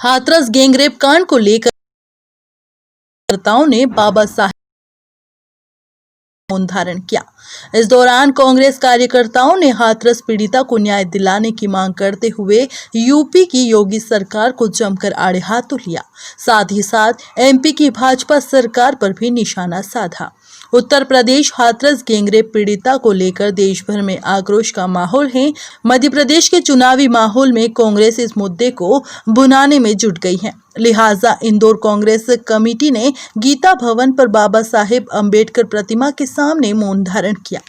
Hathras gangrape कांड को लेकर कार्यकर्ताओं ने बाबा साहेब मौन धारण किया। इस दौरान कांग्रेस कार्यकर्ताओं ने हाथरस पीड़िता को न्याय दिलाने की मांग करते हुए यूपी की योगी सरकार को जमकर आड़े हाथों लिया। साथ ही साथ एमपी की भाजपा सरकार पर भी निशाना साधा। उत्तर प्रदेश हाथरस गैंगरेप पीड़िता को लेकर देश भर में आक्रोश का माहौल है। मध्य प्रदेश के चुनावी माहौल में कांग्रेस इस मुद्दे को भुनाने में जुट गई है। लिहाजा इंदौर कांग्रेस कमेटी ने गीता भवन पर बाबा साहेब अंबेडकर प्रतिमा के सामने मौन धारण किया।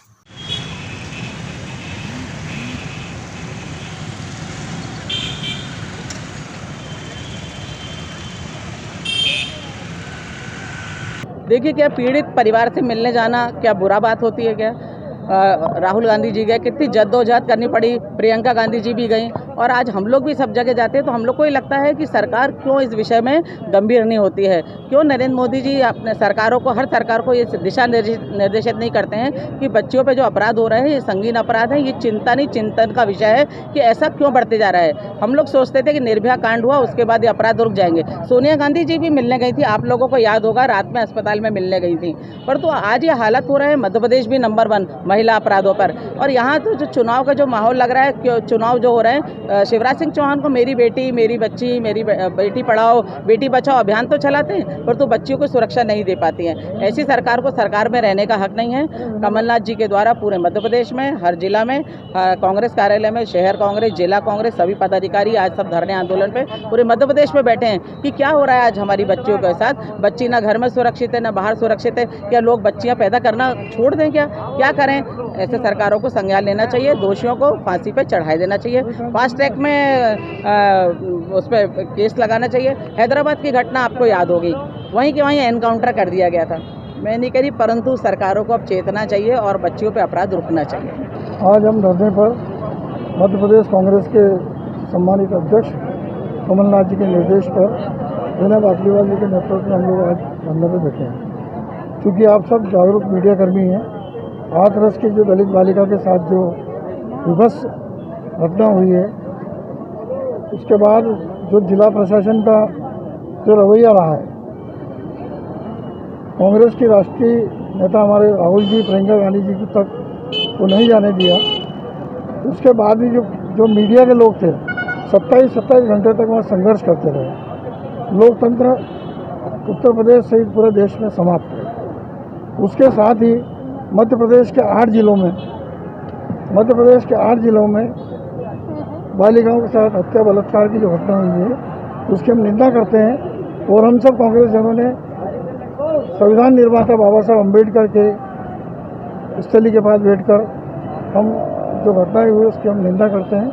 देखिए, क्या पीड़ित परिवार से मिलने जाना क्या बुरा बात होती है क्या? राहुल गांधी जी गए, कितनी जद्दोजहद करनी पड़ी, प्रियंका गांधी जी भी गई, और आज हम लोग भी सब जगह जाते हैं तो हम लोग को ये लगता है कि सरकार क्यों इस विषय में गंभीर नहीं होती है। क्यों नरेंद्र मोदी जी अपने सरकारों को, हर सरकार को ये दिशा निर्देशित नहीं करते हैं कि बच्चियों पे जो अपराध हो रहे हैं ये संगीन अपराध है, ये चिंता नहीं चिंतन का विषय है कि ऐसा क्यों बढ़ते जा रहा है। हम लोग सोचते थे कि निर्भया कांड हुआ उसके बाद ये अपराध रुक जाएंगे। सोनिया गांधी जी भी मिलने गई थी, आप लोगों को याद होगा, रात में अस्पताल में मिलने गई थी, परंतु आज ये हालत हो रहा है। मध्य प्रदेश भी नंबर 1 महिला अपराधों पर, और यहाँ तो जो चुनाव का जो माहौल लग रहा है, चुनाव जो हो रहे हैं, शिवराज सिंह चौहान को मेरी बेटी, मेरी बच्ची, मेरी बेटी पढ़ाओ बेटी बचाओ अभियान तो चलाते हैं, पर तो बच्चियों को सुरक्षा नहीं दे पाती हैं। ऐसी सरकार को सरकार में रहने का हक नहीं है। कमलनाथ जी के द्वारा पूरे मध्य प्रदेश में, हर जिला में, कांग्रेस कार्यालय में, शहर कांग्रेस, जिला कांग्रेस, सभी पदाधिकारी आज सब धरने आंदोलन पे पूरे मध्य प्रदेश में बैठे हैं कि क्या हो रहा है आज हमारी बच्चियों के साथ। बच्ची ना घर में सुरक्षित है, ना बाहर सुरक्षित है। क्या लोग बच्चियां पैदा करना छोड़ दें? क्या करें? ऐसे सरकारों को संज्ञान लेना चाहिए, दोषियों को फांसी पे चढ़ा देना चाहिए, फास्ट ट्रैक में उस पर केस लगाना चाहिए। हैदराबाद की घटना आपको याद होगी, वहीं के वहीं एनकाउंटर कर दिया गया था। मैं नहीं करी, परंतु सरकारों को अब चेतना चाहिए और बच्चियों पे अपराध रुकना चाहिए। आज हम धरने पर मध्य प्रदेश कांग्रेस के सम्मानित अध्यक्ष कमलनाथ जी के निर्देश पर रीना बाटलीवाल जी के नेतृत्व में हम लोग आज धरने पर बैठे हैं। क्योंकि आप सब जागरूक मीडिया कर्मी हैं। हाथरस की जो दलित बालिका के साथ जो विभत्स घटना हुई है, उसके बाद जो जिला प्रशासन का जो रवैया रहा है, कांग्रेस की राष्ट्रीय नेता हमारे राहुल जी, प्रियंका गांधी जी तक को नहीं जाने दिया। उसके बाद भी जो मीडिया के लोग थे 27 घंटे तक वहाँ संघर्ष करते रहे। लोकतंत्र उत्तर प्रदेश सहित पूरे देश में समाप्त है। उसके साथ ही मध्य प्रदेश के 8 जिलों में बालिकाओं के साथ हत्या बलात्कार की जो घटना हुई है, उसकी हम निंदा करते हैं। और हम सब कांग्रेस जनों ने संविधान निर्माता बाबा साहब अम्बेडकर के स्थली के पास बैठकर हम जो घटनाएं हुई उसकी हम निंदा करते हैं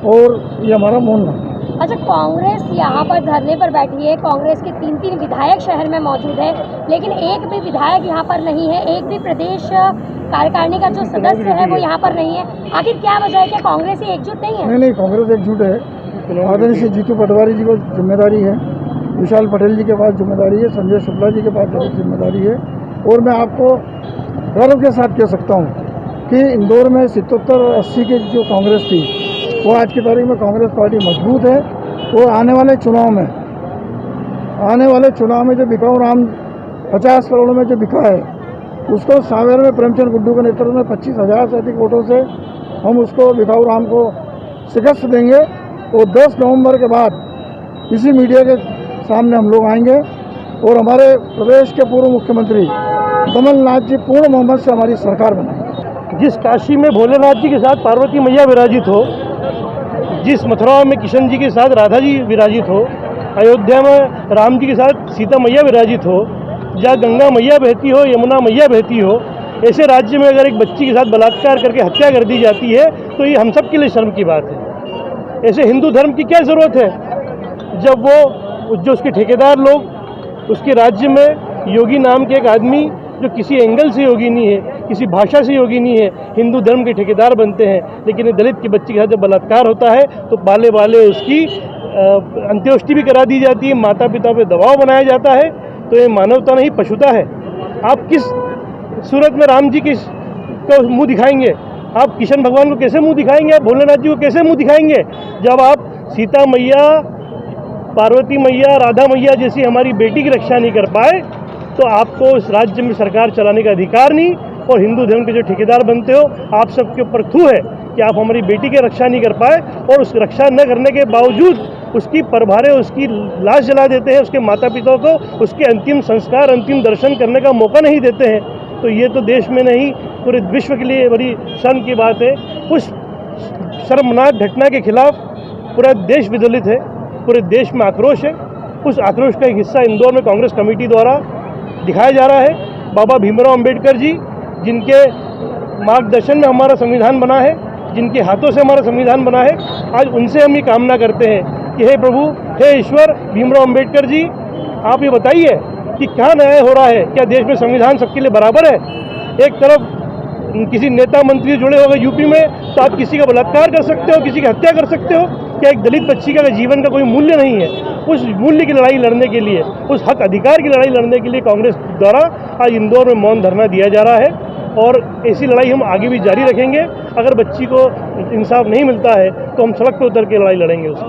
और ये हमारा मौन है। अच्छा, कांग्रेस यहाँ पर धरने पर बैठी है। कांग्रेस के 3 विधायक शहर में मौजूद है, लेकिन एक भी विधायक यहाँ पर नहीं है, एक भी प्रदेश कार्यकारिणी का जो सदस्य है वो यहाँ पर नहीं है। आखिर क्या वजह है कि कांग्रेस ही एकजुट नहीं है? नहीं, कांग्रेस एकजुट है। आदरणीय श्री जीतू पटवारी जी को जिम्मेदारी है, विशाल पटेल जी के पास जिम्मेदारी है, संजय शुक्ला जी के पास जिम्मेदारी है। और मैं आपको गर्व के साथ कह सकता हूँ कि इंदौर में 77-80 की जो कांग्रेस थी, वो आज की तारीख में कांग्रेस पार्टी मजबूत है। और आने वाले चुनाव में जो बिकाऊ राम 50 करोड़ में जो बिका है, उसको सांवेर में प्रेमचंद गुड्डू के नेतृत्व में 25,000 से अधिक वोटों से हम उसको बिकाऊ राम को शिकस्त देंगे। और 10 नवंबर के बाद इसी मीडिया के सामने हम लोग आएंगे और हमारे प्रदेश के पूर्व मुख्यमंत्री कमलनाथ जी पूर्ण बहुमत से हमारी सरकार बनाएंगे। जिस काशी में भोलेनाथ जी के साथ पार्वती मैया विराजित हो, जिस मथुरा में किशन जी के साथ राधा जी विराजित हो, अयोध्या में राम जी के साथ सीता मैया विराजित हो, जहाँ गंगा मैया बहती हो, यमुना मैया बहती हो, ऐसे राज्य में अगर एक बच्ची के साथ बलात्कार करके हत्या कर दी जाती है तो ये हम सब के लिए शर्म की बात है। ऐसे हिंदू धर्म की क्या ज़रूरत है जब वो जो उसके ठेकेदार लोग उसके राज्य में योगी नाम के एक आदमी जो किसी एंगल से योगी नहीं है, किसी भाषा से योगी नहीं है, हिंदू धर्म के ठेकेदार बनते हैं। लेकिन दलित की बच्ची के साथ जब बलात्कार होता है तो बाले उसकी अंत्येष्टि भी करा दी जाती है, माता पिता पे दबाव बनाया जाता है। तो ये मानवता नहीं, पशुता है। आप किस सूरत में राम जी को मुंह दिखाएंगे? आप किशन भगवान को कैसे मुंह दिखाएंगे? आप भोलेनाथ जी को कैसे मुंह दिखाएंगे जब आप सीता मैया पार्वती मैया, राधा मैया जैसी हमारी बेटी की रक्षा नहीं कर पाए तो आपको इस राज्य में सरकार चलाने का अधिकार नहीं। और हिंदू धर्म के जो ठेकेदार बनते हो, आप सबके ऊपर थू है कि आप हमारी बेटी की रक्षा नहीं कर पाए और उस रक्षा न करने के बावजूद उसकी परभारे, उसकी लाश जला देते हैं, उसके माता पिता को उसके अंतिम संस्कार, अंतिम दर्शन करने का मौका नहीं देते हैं। तो ये तो देश में नहीं, पूरे विश्व के लिए बड़ी शर्म की बात है। उस शर्मनाक घटना के खिलाफ पूरा देश विचलित है, पूरे देश में आक्रोश है। उस आक्रोश का एक हिस्सा इंदौर में कांग्रेस कमेटी द्वारा दिखाया जा रहा है। बाबा भीमराव अंबेडकर जी, जिनके मार्गदर्शन में हमारा संविधान बना है, जिनके हाथों से हमारा संविधान बना है, आज उनसे हम ये कामना करते हैं कि हे प्रभु, हे ईश्वर, भीमराव अंबेडकर जी, आप ये बताइए कि क्या न्याय हो रहा है? क्या देश में संविधान सबके लिए बराबर है? एक तरफ किसी नेता मंत्री जुड़े हो गए यूपी में, तो आप किसी का बलात्कार कर सकते हो, किसी की हत्या कर सकते हो। क्या एक दलित बच्ची का जीवन का कोई मूल्य नहीं है? उस मूल्य की लड़ाई लड़ने के लिए, उस हक अधिकार की लड़ाई लड़ने के लिए कांग्रेस द्वारा आज इंदौर में मौन धरना दिया जा रहा है और ऐसी लड़ाई हम आगे भी जारी रखेंगे। अगर बच्ची को इंसाफ नहीं मिलता है तो हम सड़क पर उतर के लड़ाई लड़ेंगे उसकी।